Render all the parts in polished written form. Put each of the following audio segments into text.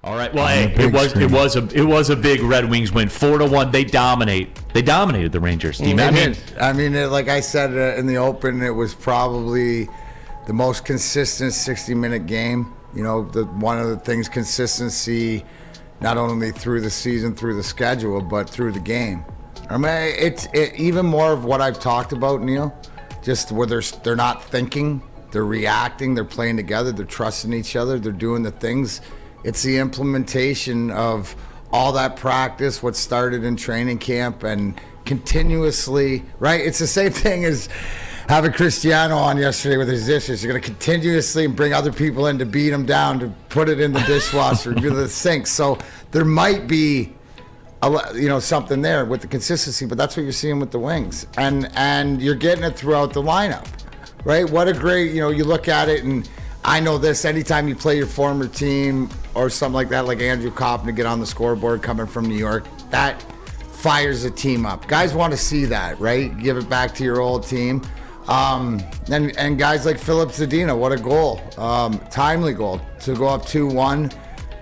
All right. Well, hey, it was a big Red Wings win, 4-1. They dominated the Rangers team. Like I said in the open, it was probably the most consistent 60-minute game. You know, one of the things, consistency, not only through the season, through the schedule, but through the game. I mean, it's even more of what I've talked about, Neil. Just where they're not thinking, they're reacting, they're playing together, they're trusting each other, they're doing the things. It's the implementation of all that practice, what started in training camp, and continuously, right? It's the same thing as having Cristiano on yesterday with his dishes. You're going to continuously bring other people in to beat him down, to put it in the dishwasher, to the sink. So there might be something there with the consistency, but that's what you're seeing with the Wings, and you're getting it throughout the lineup, right? What a great, you look at it, and I know this, anytime you play your former team or something like that, like Andrew Coppin to get on the scoreboard coming from New York, that fires a team up. Guys want to see that, right? Give it back to your old team. And guys like Philip Zadina, what a goal, timely goal to go up 2-1.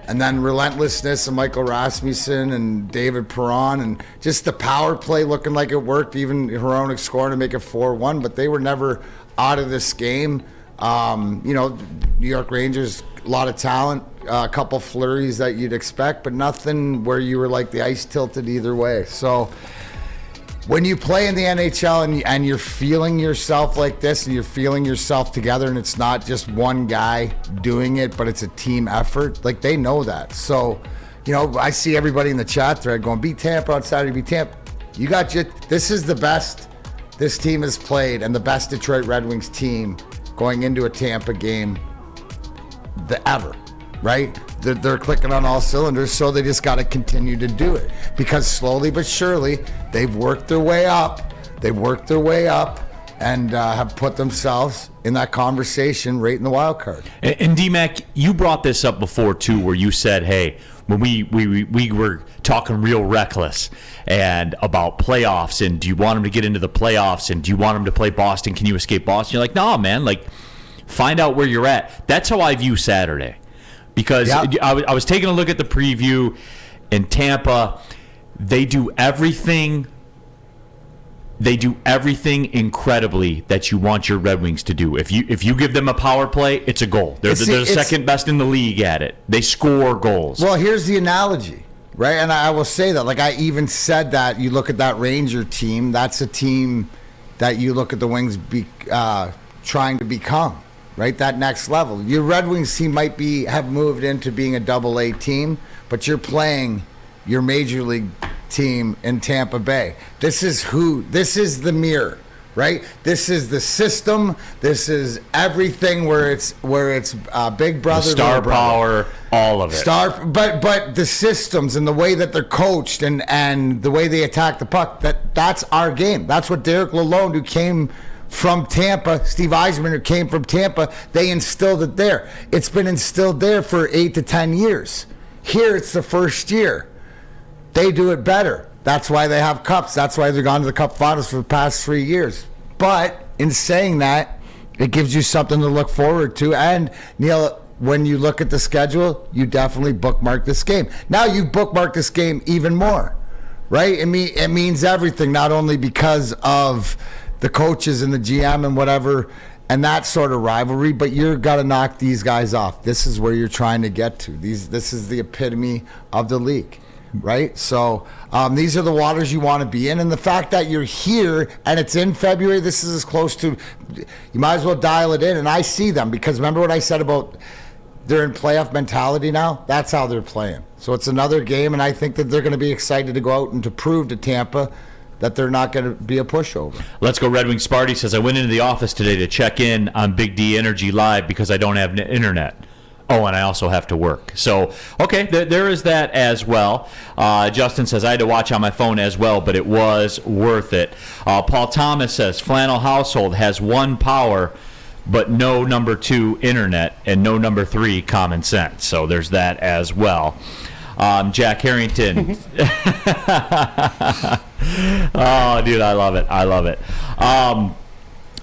And then relentlessness of Michael Rasmussen and David Perron, and just the power play looking like it worked. Even Hronek scoring to make it 4-1, but they were never out of this game. New York Rangers, a lot of talent, a couple flurries that you'd expect, but nothing where you were like the ice tilted either way. So when you play in the NHL and you're feeling yourself like this, and you're feeling yourself together, and it's not just one guy doing it, but it's a team effort, like they know that. So, I see everybody in the chat thread going, beat Tampa on Saturday, beat Tampa. This is the best this team has played, and the best Detroit Red Wings team going into a Tampa game ever, right? They're clicking on all cylinders, so they just got to continue to do it, because slowly but surely they've worked their way up. And have put themselves in that conversation right in the wild card. And D-Mac, you brought this up before too, where you said, hey, when we were talking real reckless and about playoffs, and do you want them to get into the playoffs, and do you want them to play Boston? Can you escape Boston? You're like, no, man, find out where you're at. That's how I view Saturday. Because I was taking a look at the preview in Tampa. They do everything incredibly that you want your Red Wings to do. If you give them a power play, it's a goal. They're the second best in the league at it. They score goals. Well, here's the analogy, right? And I will say that, I even said that you look at that Ranger team, that's a team that you look at the Wings trying to become. Right, that next level. Your Red Wings team might have moved into being a Double-A team, but you're playing your major league team in Tampa Bay. This is the mirror, right? This is the system. This is everything where it's big brother, the star power, all of it. But the systems and the way that they're coached and the way they attack the puck, that's our game. That's what Derek Lalonde, who came from Tampa, Steve Yzerman, who came from Tampa, they instilled it there. It's been instilled there for 8 to 10 years. Here, it's the first year. They do it better. That's why they have cups. That's why they've gone to the Cup Finals for the past 3 years. But in saying that, it gives you something to look forward to. And, Neil, when you look at the schedule, you definitely bookmark this game. Now you bookmark this game even more, right? It means everything, not only because of the coaches and the GM and whatever, and that sort of rivalry, but you've got to knock these guys off. This is where you're trying to get to. This is the epitome of the league, right? So these are the waters you want to be in, and the fact that you're here and it's in February, this is as close to, you might as well dial it in, and I see them, because remember what I said about they're in playoff mentality now? That's how they're playing. So it's another game, and I think that they're going to be excited to go out and to prove to Tampa that they're not going to be a pushover. Let's go Red Wings. Sparty says, I went into the office today to check in on Big D Energy Live because I don't have internet. Oh, and I also have to work. So, okay, there is that as well. Justin says, I had to watch on my phone as well, but it was worth it. Paul Thomas says, Flannel Household has one power, but no number 2 internet and no number 3 common sense. So there's that as well. Jack Harrington. Oh, dude, I love it.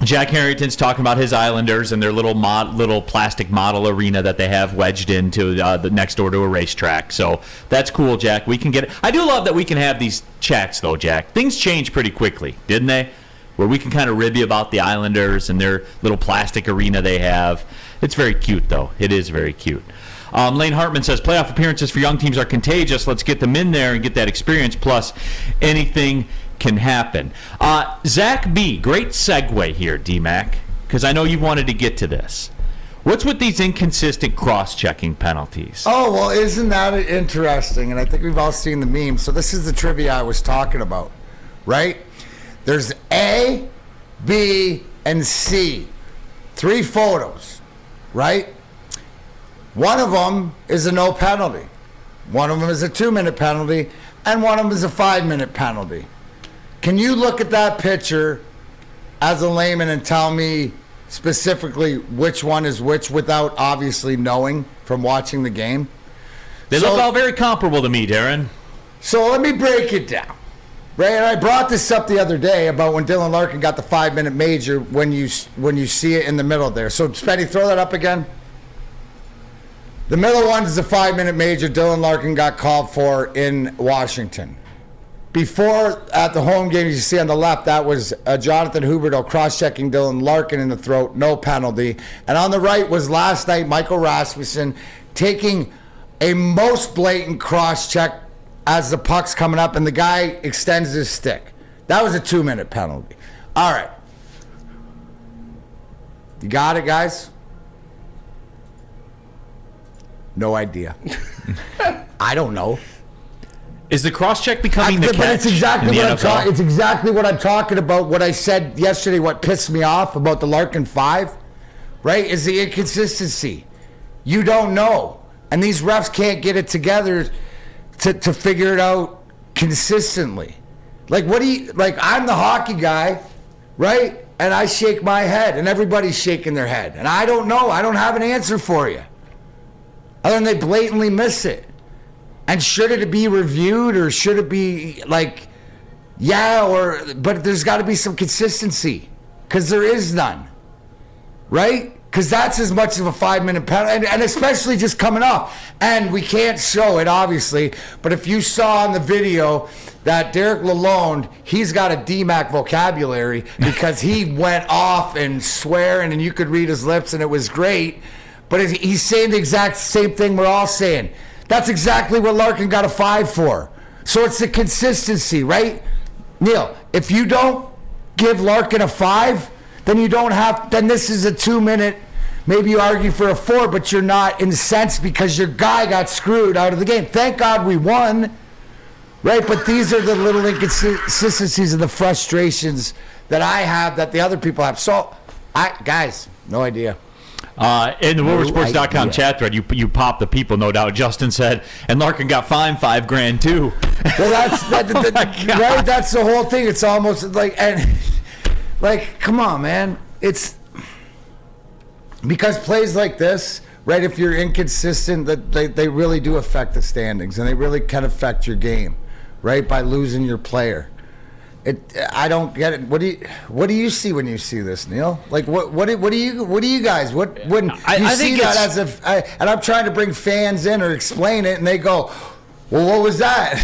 Jack Harrington's talking about his Islanders and their little plastic model arena that they have wedged into the next door to a racetrack. So that's cool, Jack. We can get it. I do love that we can have these chats, though, Jack. Things change pretty quickly, didn't they? Where we can kind of rib you about the Islanders and their little plastic arena they have. It's very cute, though. It is very cute. Lane Hartman says, playoff appearances for young teams are contagious. Let's get them in there and get that experience. Plus, anything can happen. Zach B., great segue here, D-Mac, because I know you wanted to get to this. What's with these inconsistent cross-checking penalties? Oh, well, isn't that interesting? And I think we've all seen the meme. So this is the trivia I was talking about, right? There's A, B, and C. 3 photos, right? One of them is a no penalty. One of them is a 2-minute penalty, and one of them is a 5-minute penalty. Can you look at that picture as a layman and tell me specifically which one is which without obviously knowing from watching the game? They look all very comparable to me, Darren. So let me break it down. Right, and I brought this up the other day about when Dylan Larkin got the 5-minute major when you see it in the middle there. So, Spetty, throw that up again. The middle one is a 5-minute major Dylan Larkin got called for in Washington. Before, at the home game, you see on the left, that was Jonathan Huberdeau cross-checking Dylan Larkin in the throat, no penalty. And on the right was last night Michael Rasmussen taking a most blatant cross-check as the puck's coming up and the guy extends his stick. That was a 2-minute penalty. All right. You got it, guys? No idea. I don't know. Is the cross-check becoming the catch? But it's exactly in the what NFL? it's exactly what I'm talking about. What I said yesterday, what pissed me off about the Larkin 5, right, is the inconsistency. You don't know. And these refs can't get it together to figure it out consistently. Like, I'm the hockey guy, right? And I shake my head, and everybody's shaking their head. And I don't know. I don't have an answer for you. Other than they blatantly miss it. And should it be reviewed, or should it be like, but there's got to be some consistency, because there is none, right? Because that's as much of a 5-minute penalty, and especially just coming off. And we can't show it, obviously, but if you saw in the video that Derek Lalonde, he's got a DMAC vocabulary because he went off and swearing, and you could read his lips, and it was great. But he's saying the exact same thing we're all saying. That's exactly what Larkin got a 5 for. So it's the consistency, right? Neil, if you don't give Larkin a 5, then this is a 2-minute. Maybe you argue for a 4, but you're not incensed because your guy got screwed out of the game. Thank God we won, right? But these are the little inconsistencies and the frustrations that I have that the other people have. So, guys, no idea. In the WoodwardSports.com chat thread, you pop the people, no doubt. Justin said, and Larkin got fined $5,000 too. Well, right? That's the whole thing. It's almost like, come on, man. It's because plays like this, right? If you're inconsistent, that they really do affect the standings, and they really can affect your game, right? By losing your player. I don't get it. What do you see when you see this, Neil? Like what do you guys when you see that as if and I'm trying to bring fans in or explain it, and they go, well, what was that?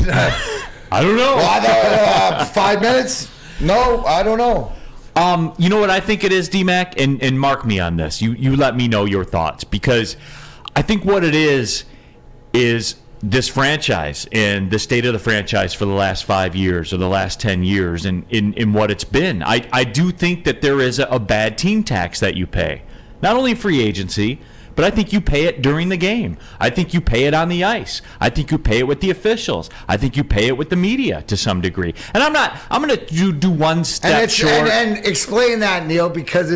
I don't know. Well, 5 minutes? No, I don't know. You know what I think it is, D-Mac, and mark me on this. You let me know your thoughts, because I think what it is this franchise and the state of the franchise for the last 5 years or the last 10 years and in what it's been. I do think that there is a bad team tax that you pay. Not only free agency, but I think you pay it during the game. I think you pay it on the ice. I think you pay it with the officials. I think you pay it with the media to some degree. And I'm going to do one step short. And explain that, Neil, because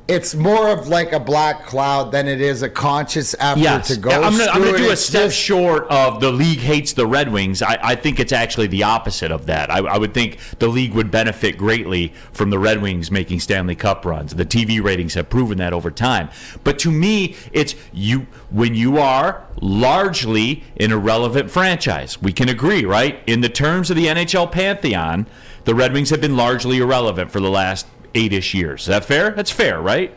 it's more of like a black cloud than it is a conscious effort to go. I'm going to do a step short of the league hates the Red Wings. I think it's actually the opposite of that. I would think the league would benefit greatly from the Red Wings making Stanley Cup runs. The TV ratings have proven that over time. But to me, it's when you are largely an irrelevant franchise. We can agree, right? In the terms of the NHL Pantheon, the Red Wings have been largely irrelevant for the last 8-ish years. Is that fair? That's fair, right?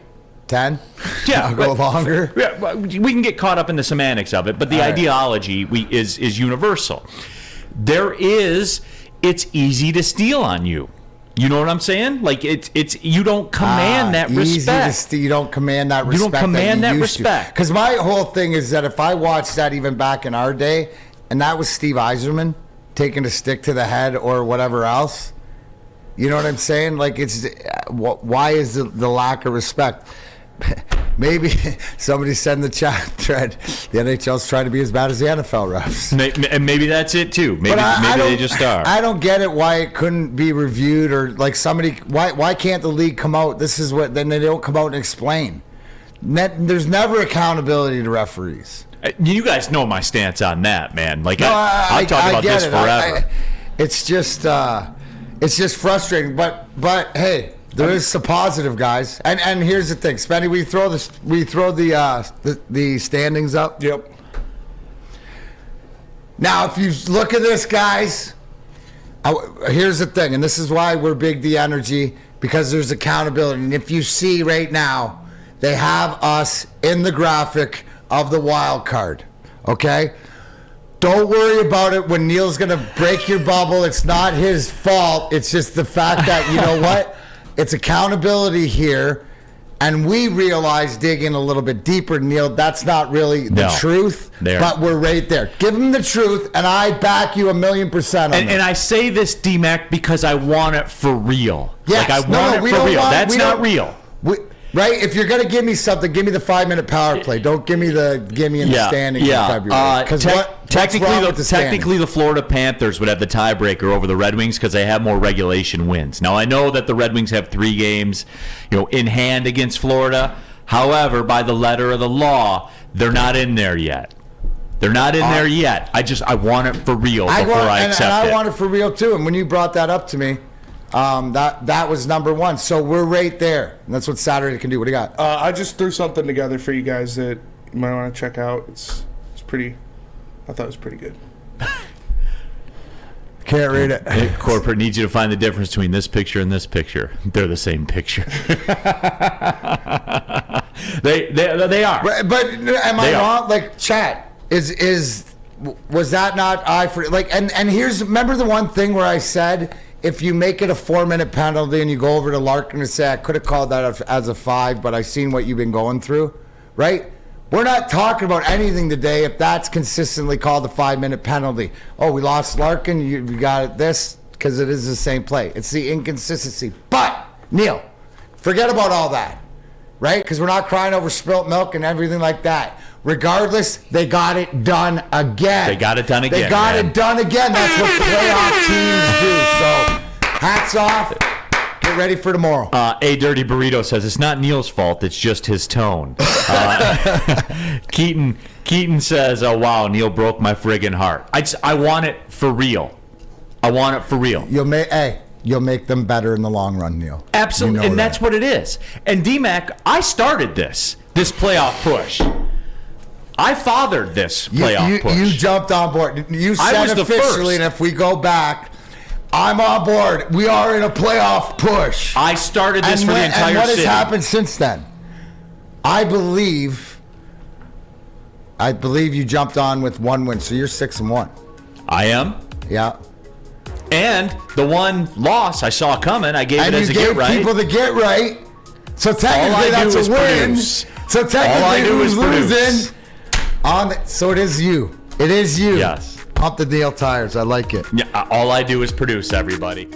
10? Yeah, I'll go longer. Yeah, we can get caught up in the semantics of it, but the ideology is universal. It's easy to steal on you. You know what I'm saying? Like it's you don't command that respect. You don't command that respect. You don't command that respect. Because my whole thing is that if I watched that even back in our day, and that was Steve Yzerman taking a stick to the head or whatever else, you know what I'm saying? Like why is the lack of respect? Maybe somebody said in the chat thread, the NHL's trying to be as bad as the NFL refs. And maybe that's it too. Maybe they just are. I don't get it why it couldn't be reviewed or like somebody. Why can't the league come out? This is what then they don't come out and explain. There's never accountability to referees. You guys know my stance on that, man. Like I've talked about this forever. It's just frustrating. But hey. There is some positive, guys, and here's the thing, Spenny. We throw the standings up. Yep. Now, if you look at this, guys, here's the thing, and this is why we're Big D Energy, because there's accountability. And if you see right now, they have us in the graphic of the wild card. Okay. Don't worry about it when Neil's gonna break your bubble. It's not his fault. It's just the fact that you know what. It's accountability here, and we realize digging a little bit deeper, Neil, that's not really the truth, but we're right there. Give him the truth, and I back you 1,000,000% on that. And I say this, D-Mac, because I want it for real. Yes. Like, I want it for real. That's not real. Right? If you're going to give me something, give me the 5-minute power play. Don't give me the in the standing in February. Technically, the Florida Panthers would have the tiebreaker over the Red Wings because they have more regulation wins. Now, I know that the Red Wings have 3 games, in hand against Florida. However, by the letter of the law, they're not in there yet. They're not in there yet. I want it for real before I accept it. And I want it for real, too. And when you brought that up to me, that was number 1. So we're right there. And that's what Saturday can do. What do you got? I just threw something together for you guys that you might want to check out. It's pretty. I thought it was pretty good. Can't read it. Corporate needs you to find the difference between this picture and this picture. They're the same picture. They are. But am I wrong? Like, chat was that not and here's, remember the one thing where I said, if you make it a 4-minute penalty and you go over to Larkin and say, I could have called that as a 5, but I've seen what you've been going through, right? We're not talking about anything today if that's consistently called a 5-minute penalty. Oh, we lost Larkin, you got this, because it is the same play. It's the inconsistency. But, Neil, forget about all that, right? Because we're not crying over spilt milk and everything like that. Regardless, they got it done again. They got it done again. They got it done again. That's what playoff teams do. So, hats off. Get ready for tomorrow. A Dirty Burrito says it's not Neil's fault. It's just his tone. Keaton says, "Oh wow, Neil broke my friggin' heart." I want it for real. I want it for real. You'll make them better in the long run, Neil. Absolutely, and that's what it is. And D-Mac, I started this playoff push. I fathered this playoff push. You jumped on board. You said officially, and if we go back, I'm on board. We are in a playoff push. I started this for the entire city. And what has happened since then? I believe you jumped on with 1 win, so you're 6-1. I am. Yeah. And the one loss I saw coming, I gave it as a get right. And you gave people the get right. So technically that's a win. So technically who's losing? So it is you. It is you. Yes. Pump the Neil tires. I like it. Yeah. All I do is produce, everybody.